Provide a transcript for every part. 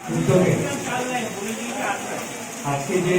আজকে যে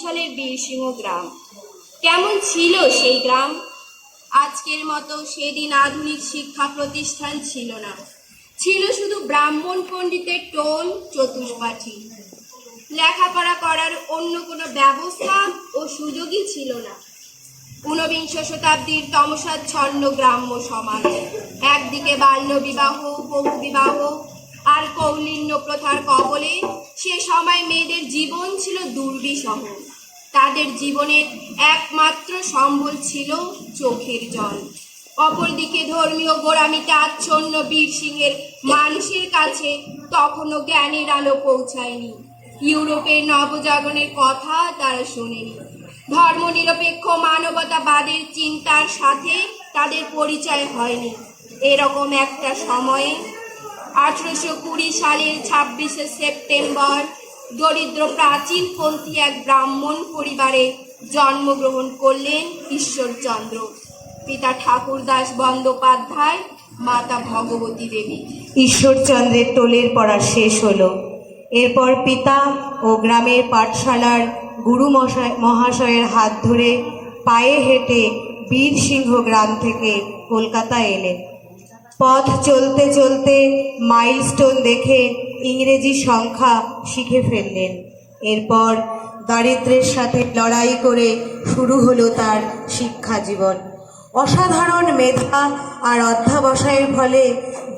সালের বীরসিংহ গ্রাম কেমন ছিল সেই গ্রাম? আজকের মতো সেদিন আধুনিক শিক্ষা প্রতিষ্ঠান ছিল না, ছিল শুধু ব্রাহ্মণ পণ্ডিতের টোল চতুষ্পাঠী। লেখাপড়া করার অন্য কোনো ব্যবস্থা ও সুযোগই ছিল না। ঊনবিংশ শতাব্দীর তমসাচ্ছন্ন গ্রাম্য সমাজ, একদিকে বাল্য বিবাহ, বহু বিবাহ আর কৌলিন্য প্রথার কবলে সে সময় মেয়েদের জীবন ছিল দুর্বিষহ। তাদের জীবনের একমাত্র সম্বল ছিল চোখের জল। অপরদিকে ধর্মীয় গোঁড়ামিতে আচ্ছন্ন বীরসিংহের মানুষের কাছে তখনও জ্ঞানের আলো পৌঁছায়নি। ইউরোপের নবজাগরণের কথা তারা শোনেনি। ধর্মনিরপেক্ষ মানবতাবাদের চিন্তার সাথে তাদের পরিচয় হয়নি। এরকম একটা সময়ে 1820 সালের 26শে সেপ্টেম্বর দরিদ্র প্রাচীনপন্থী এক ব্রাহ্মণ পরিবারে জন্মগ্রহণ করলেন ঈশ্বরচন্দ্র। পিতা ঠাকুরদাস বন্দ্যোপাধ্যায়, মাতা ভগবতী দেবী। ঈশ্বরচন্দ্রের টোলের পড়া শেষ হলো। এরপর পিতা ও গ্রামের পাঠশালার গুরু মহাশয়ের হাত ধরে পায়ে হেঁটে বীরসিংহ গ্রাম থেকে কলকাতা এলেন। পথ চলতে চলতে মাইলস্টোন দেখে ইংরেজি সংখ্যা শিখে ফেললেন। এরপর দারিদ্র্যের সাথে লড়াই করে শুরু হলো তার শিক্ষা জীবন। অসাধারণ মেধা আর অধ্যবসায়ের ফলে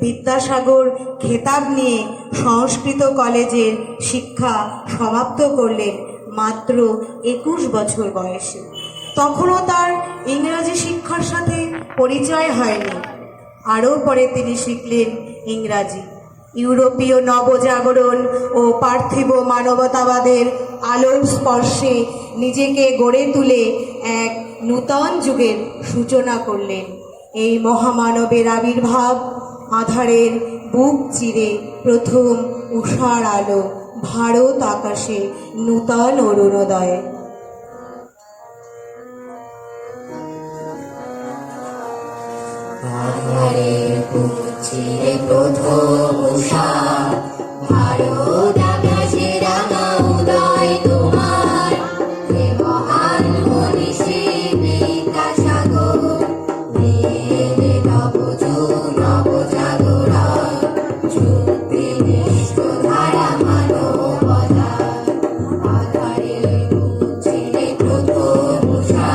বিদ্যাসাগর খেতাব নিয়ে সংস্কৃত কলেজের শিক্ষা সমাপ্ত করলেন মাত্র 21 বছর বয়সে। তখনও তার ইংরাজি শিক্ষার সাথে পরিচয় হয়নি। আরও পরে তিনি শিখলেন ইংরাজি। ইউরোপীয় নবজাগরণ ও পার্থিব মানবতাবাদের আলোর স্পর্শে নিজেকে গড়ে তুলে এক নূতন যুগের সূচনা করলেন। এই মহামানবের আবির্ভাব আধারের বুক চিরে প্রথম উষার আলো, ভারত আকাশে নূতন অরুণোদয়। আধারের বুক চিরে প্রথম উষা, ভারত আকাশে রাঙা উদয় তোমার। হে মহান মনীষী বিদ্যাসাগর, এলে নবজাগরণ, যুক্তিনিষ্ঠ ধারা মানবতা। আধারের বুক চিরে প্রথম উষা,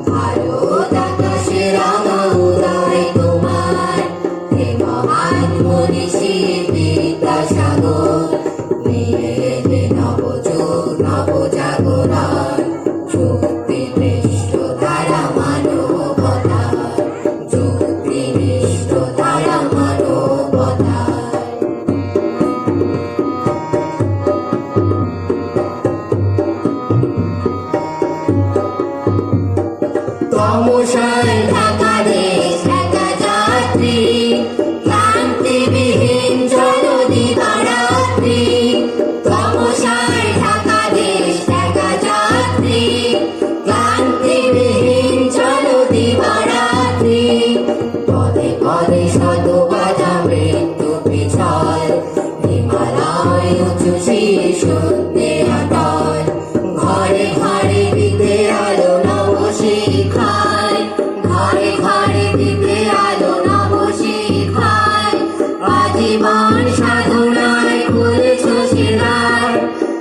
ভারত আকাশে রাঙা উদয় তোমার। হে মহান মনীষী বিদ্যাসাগর, এলে নবজাগরণ, যুক্তিনিষ্ঠ ধারা মানবতা, যুক্তিনিষ্ঠ ধারা মানবতা। তমসায় ঢাকা দেশ একা যাত্রী, ক্লান্তিবিহীন জলদিবারাত্রি। তমসায় ঢাকা দেশ একা যাত্রী, ক্লান্তিবিহীন জলদিবারাত্রি। পদে পদে শত বাধা মৃত্যু পিছল, হিমালয় উঁচু শিশুতে আটল। ঘরে ঘরে দিতে আলো নবশিখায়, ঘরে ঘরে দিতে আলো নবশিখায়। আজীবন সাধনায় খুলেছ শিরায়।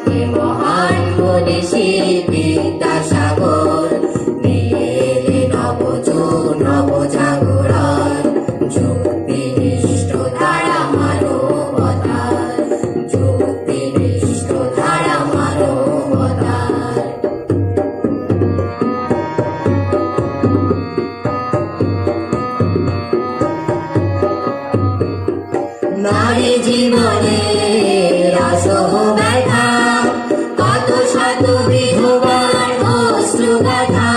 হে মহান মনীষী বিদ্যাসাগর, এলে নবজাগরণ, যুক্তিনিষ্ঠ ধারা মানবতার, যুক্তিনিষ্ঠ ধারা মানবতার। নারী জীবনের অসহ ব্যথা, কত শত বিধবার অশ্রুগাথা।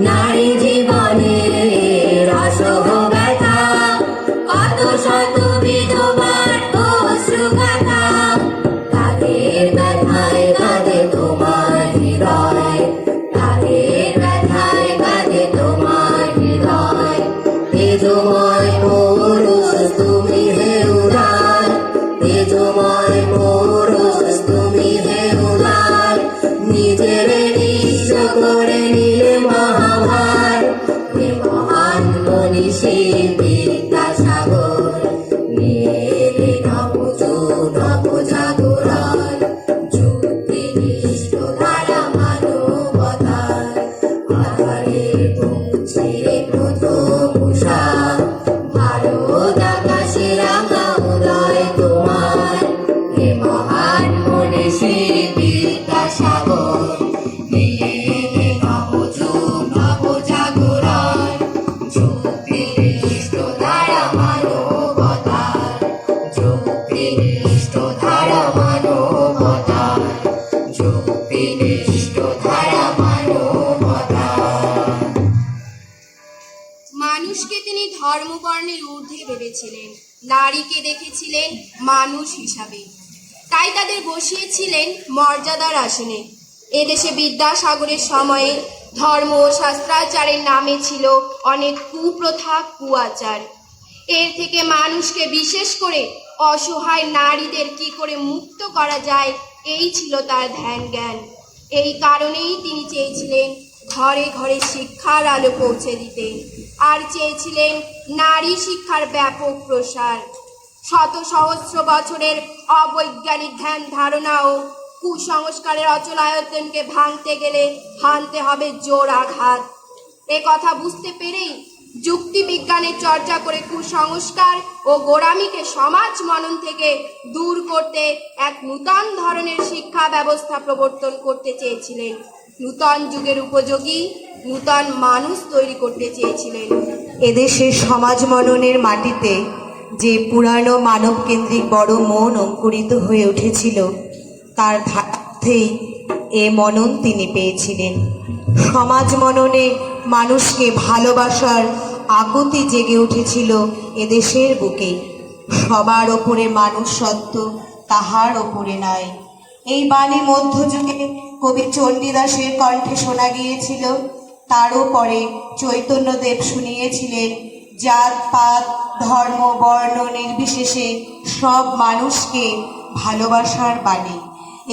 নারী জীবনের অসহ ব্যথা, কত শত বিধবার অশ্রুগাথা। তাদের ব্যথায় কাঁদে তোমার হৃদয়, তাদের ব্যথায় কাঁদে তোমার হৃদয়। তেজময় পুরুষ তুমি হে উদার, তেজময় পুরুষ তুমি হে উদার। নিজের নিঃস্ব করে নিলে মহাভার। হে মহান মনীষী বিদ্যাসাগর, এলে নবজাগরণ, যুক্তিনিষ্ঠ ধারা মানবতার। আধারের বুক চিরে প্রথম উষা, ভারত আকাশে রাঙা উদয় তোমার। হে মহান মনীষী বিদ্যাসাগর, এলে নবজাগরণ, যুক্তিনিষ্ঠ ধারা মানবতার, যুক্তিনিষ্ঠ ধারা মানবতার, যুক্তিনিষ্ঠ ধারা মানবতার। মানুষকে তিনি ধর্মবর্ণের ঊর্ধ্বে ভেবেছিলেন, নারীকে দেখেছিলেন মানুষ হিসাবে, তাই তাদের বসিয়েছিলেন মর্যাদার আসনে। এদেশে বিদ্যাসাগরের সময়ে ধর্ম ও শাস্ত্রাচারের নামে ছিল অনেক কুপ্রথা, কুআচার। এর থেকে মানুষকে, বিশেষ করে অসহায় নারীদের কি করে মুক্ত করা যায়, এই ছিল তার ধ্যান জ্ঞান। এই কারণেই তিনি চেয়েছিলেন ঘরে ঘরে শিক্ষার আলো পৌঁছে দিতে, আর চেয়েছিলেন নারী শিক্ষার ব্যাপক প্রসার। শত সহস্র বছরের অবৈজ্ঞানিক ধ্যান ধারণা ও কুসংস্কারের অচলায়তনকে ভাঙতে গেলে হানতে হবে জোর আঘাত। এ কথা বুঝতে পেরেই যুক্তি বিজ্ঞানের চর্চা করে কুসংস্কার ও গোঁড়ামিকে সমাজ মনন থেকে দূর করতে এক নূতন ধরনের শিক্ষা ব্যবস্থা প্রবর্তন করতে চেয়েছিলেন। নূতন যুগের উপযোগী নূতন মানুষ তৈরি করতে চেয়েছিলেন। এদেশের সমাজ মননের মাটিতে যে পুরানো মানবকেন্দ্রিক বড় মন অঙ্কুরিত হয়ে উঠেছিল, তার ধারেই এ মনন তিনি পেয়েছিলেন। সমাজ মননে মানুষকে ভালোবাসার আকুতি জেগে উঠেছিল এদেশের বুকে। সবার ওপরে মানুষ সত্য, তাহার ওপরে নয়। এই বাণী মধ্যযুগে কবি চণ্ডীদাসের কণ্ঠে শোনা গিয়েছিল। তারও পরে চৈতন্যদেব শুনিয়েছিলেন জাত পাত ধর্ম বর্ণ নির্বিশেষে সব মানুষকে ভালোবাসার বাণী।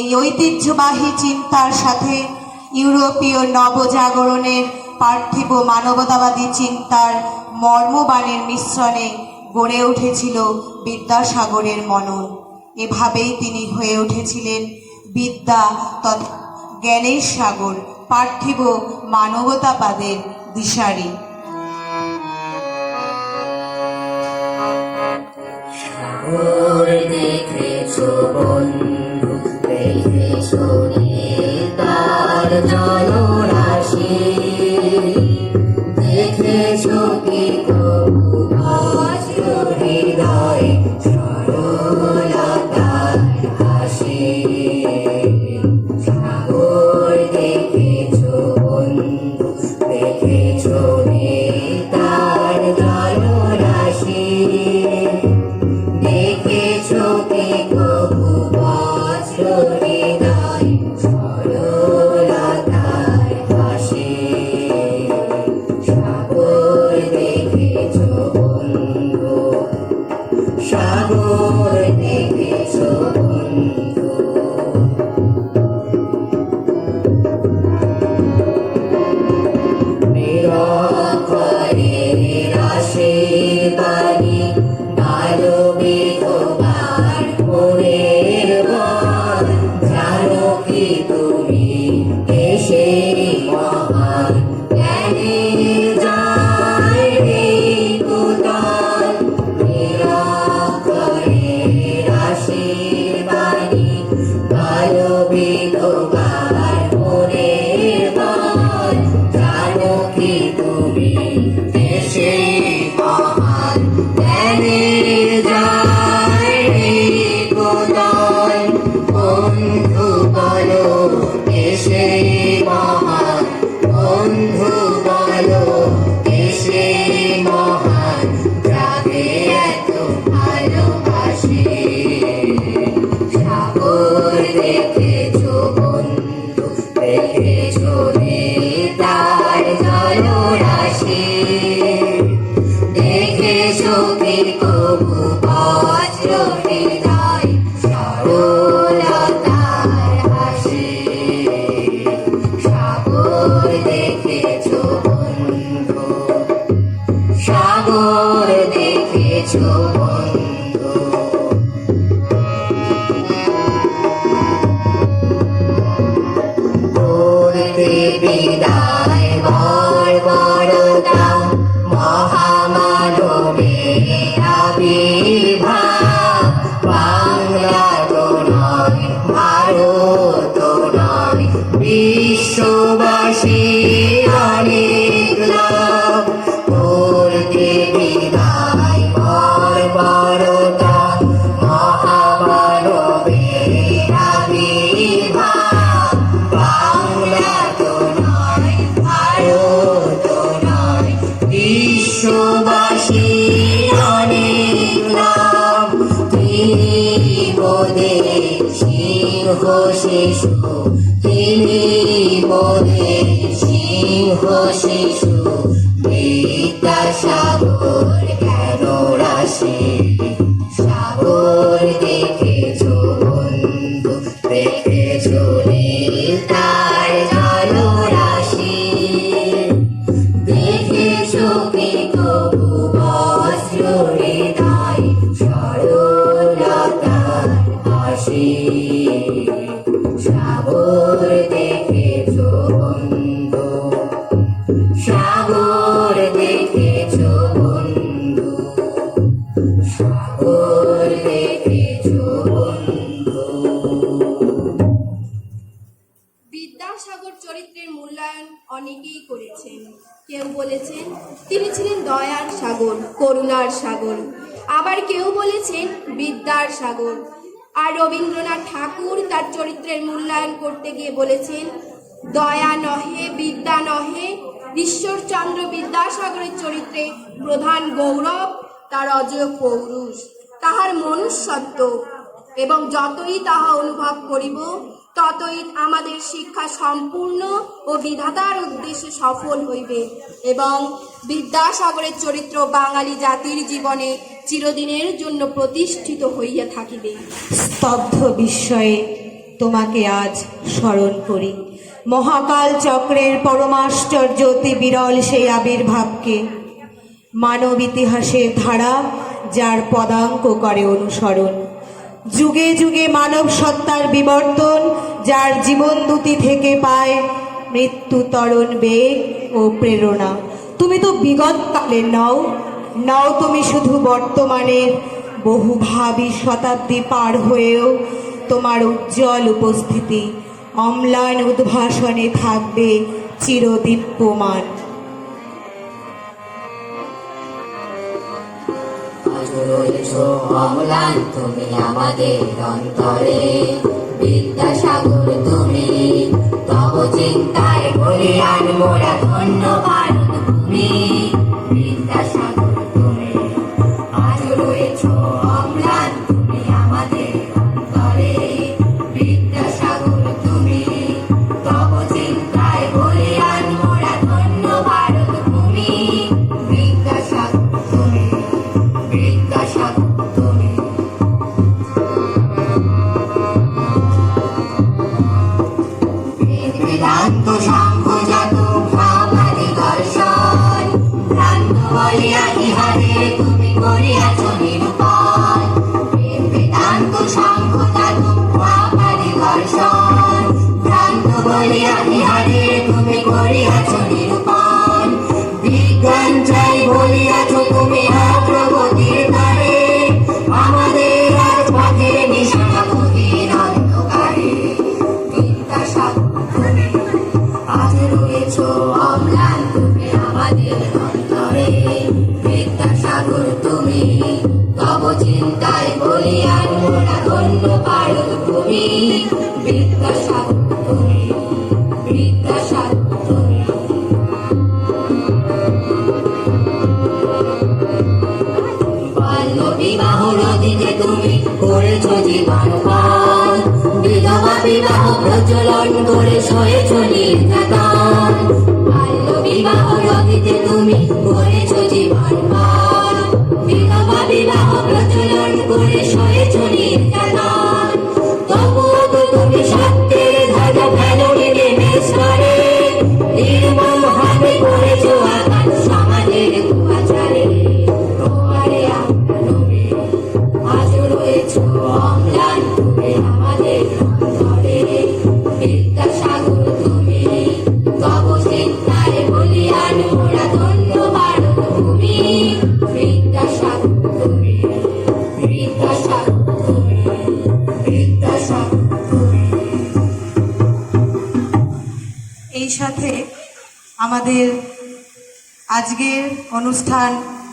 এই ঐতিহ্যবাহী চিন্তার সাথে ইউরোপীয় নবজাগরণের পার্থিব মানবতাবাদী চিন্তার মর্মবাণের মিশ্রণে গড়ে উঠেছিল বিদ্যাসাগরের মনন। এভাবেই তিনি হয়ে উঠেছিলেন বিদ্যা তথা জ্ঞানের সাগর, পার্থিব মানবতাবাদের দিশারি। দেখেছো বন্ধু, দেখেছো তার জলরাশি, দেখেছো কি তবু ভাসল হৃদয়ে সরলতার হাসি। সাগর দেখেছো বন্ধু, দেখেছো তার জলরাশি, দেখেছো কি তবু ভাসল হৃদয়ে সরলতার হাসি। সাগর দেখেছো বন্ধু, সাগর দেখেছো বন্ধু। নিরক্ষরের রাশির বাণী ভালো বিধবার মনের বল। জানো কি তুমি এসে মহান জ্ঞানের যায় কুতল। নিরক্ষরের রাশির বাণী ভালো বিধবার মনের বল। জানো কি তুমি এসে মহান জ্ঞানের যায় কুতল। বন্ধু বলো এসে মহান, বন্ধু বলো এসে মহান, যাকে এত ভালোবাসে। সাগর দেখেছো বন্ধু, দেখেছো তার জলরাশি, দেখেছো কি তবু ভাসল হৃদয়ে সরলতার হাসি। সাগর দেখেছো বন্ধু, সাগর দেখেছো বন্ধু। করতে বিদায় বর্বরতা মহামানবের আবির্ভাব। বাংলা তো নয়, ভারত নয়, বিশ্ববাসী অনেক লাভ। করতে বিদায় বর্বরতা মহামানবের আবির্ভাব। বাংলা তো নয়, ভারত নয়, বিশ্ববাসী অনেক লাভ। তিনি মোদের সিংহ শিশু, তিনি মোদের সিংহ শিশু। বিদ্যাসাগর জ্ঞান রাশি। সাগর দেখেছো বন্ধু, দেখেছো তার জলরাশি, দেখেছো কি তবু ভাসল হৃদয়ে সরলতার সাগর দেখেছো বন্ধু, সাগর দেখেছো বন্ধু, সাগর দেখেছো বন্ধু। বিদ্যাসাগর চরিত্রের মূল্যায়ন অনেকেই করেছেন। কেউ বলেছেন তিনি ছিলেন দয়ার সাগর, করুণার সাগর, আবার কেউ বলেছেন বিদ্যার সাগর। আর রবীন্দ্রনাথ ঠাকুর তার চরিত্রের মূল্যায়ন করতে গিয়ে বলেছেন, দয়া নহে বিদ্যা নহে, ঈশ্বরচন্দ্র বিদ্যাসাগরের চরিত্রে প্রধান গৌরব তার অজেয় পৌরুষ, তাহার মনুষ্যত্ব, এবং যতই তাহা অনুভব করিব ততই আমাদের শিক্ষা সম্পূর্ণ ও বিধাতার উদ্দেশ্যে সফল হইবে এবং বিদ্যাসাগরের চরিত্র বাঙালি জাতির জীবনে চিরদিনের জন্য প্রতিষ্ঠিত হইয়া থাকিবে। স্তব্ধ বিস্ময়ে তোমাকে আজ স্মরণ করি। মহাকাল চক্রের পরমাশ্চর্য অতি বিরল সেই আবির্ভাবকে, মানব ইতিহাসের ধারা যার পদাঙ্ক করে অনুসরণ, যুগে যুগে মানব সত্তার বিবর্তন যার জীবন দুটি থেকে পায় মৃত্যু তরণ বেগ ও প্রেরণা। তুমি তো বিগত কালের নও, নাও তুমি শুধু বর্তমানের, বহুভাবী শতাব্দী পার হয়েও তোমার উজ্জ্বল উপস্থিতি অম্লান উদ্ভাসনে থাকবে চিরদীপ্যমান। রয়েছো অম্লান তুমি আমাদের অন্তরে, বিদ্যাসাগর তুমি, তব চিন্তায় বলিয়ান মোরা ধন্য ভারত ভূমি। বিদ্যাসাগর তুমি, আজ রয়েছো অম্লান তুমি আমাদের অন্তরে, বিদ্যাসাগর তুমি, তব চিন্তায় বলিয়ান মোরা ধন্য ভারত ভূমি। বিদ্যাসাগর তুমি, বিদ্যাসাগর তুমি। বেদান্ত সাংখ্য জাতক ভাবাদি দর্শন, ভ্রান্ত বলিয়া ইহারে তুমি করিয়াছ নিরূপণ। বেদান্ত সাংখ্য জাতক ভাবাদি দর্শন, ভ্রান্ত বলিয়া ইহারে তুমি করিয়াছ নিরূপণ। বিজ্ঞান চাই বলিয়াছ তুমি অগ্রগতির দ্বারে, আমাদের আজ পথের নিশানা গভীর অন্ধকারে। বিদ্যাসাগর তুমি, আজ রয়েছো অম্লান তুমি আমাদের অন্তরে, বিদ্যাসাগর তুমি, তব চিন্তায় বলিয়ান মোরা ধন্য ভারত ভূমি। বিদ্যাসাগর তুমি, বিদ্যাসাগর তুমি। বাল্য বিবাহ রদিতে তুমি করেছো জীবন পান, বিধবা বিবাহ প্রচলন করে সয়েছ নির্যাতন। বাল্য বিবাহ রদিতে তুমি করেছো জীবন পান, বিধবা বিবাহ প্রচলন করে সয়েছ নির্যাতন। তবুও তো তুমি সত্যের ধ্বজা ফেলোনি নেমে স্তরে, নির্মম ভাবে করেছো আঘাত সমাজের কুয়াচারে। তোমারে তুমি, আজ রয়েছো অম্লান তুমি আমাদের অন্তরে, বিদ্যাসাগর তুমি, তব চিন্তায় বলিয়ান মোরা ধন্য ভারত ভূমি। বিদ্যাসাগর তুমি, বিদ্যাসাগর তুমি, বিদ্যাসাগর তুমি। এই সাথে আমাদের আজকের অনুষ্ঠান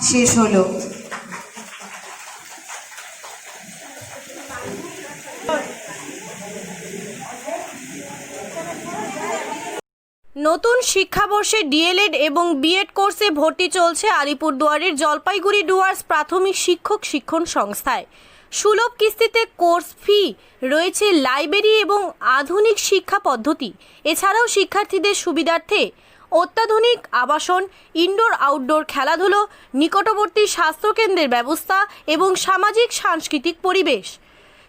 শেষ হলো। নতুন শিক্ষাবর্ষে ডিএলএড এবং বিএড কোর্সে ভর্তি চলছে আলিপুরদুয়ারের জলপাইগুড়ি ডুয়ার্স প্রাথমিক শিক্ষক শিক্ষণ সংস্থায়। সুলভ কিস্তিতে কোর্স ফি, রয়েছে লাইব্রেরি এবং আধুনিক শিক্ষা পদ্ধতি। এছাড়াও শিক্ষার্থীদের সুবিধার্থে অত্যাধুনিক আবাসন, ইনডোর আউটডোর খেলাধুলো, নিকটবর্তী স্বাস্থ্যকেন্দ্রের ব্যবস্থা এবং সামাজিক সাংস্কৃতিক পরিবেশ।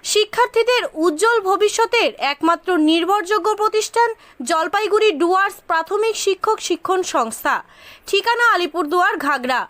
শিক্ষার্থীদের উজ্জ্বল ভবিষ্যতের একমাত্র নির্ভরযোগ্য প্রতিষ্ঠান জলপাইগুড়ি ডুয়ার্স প্রাথমিক শিক্ষক শিক্ষণ সংস্থা। ঠিকানা আলিপুরদুয়ার ঘাগড়া।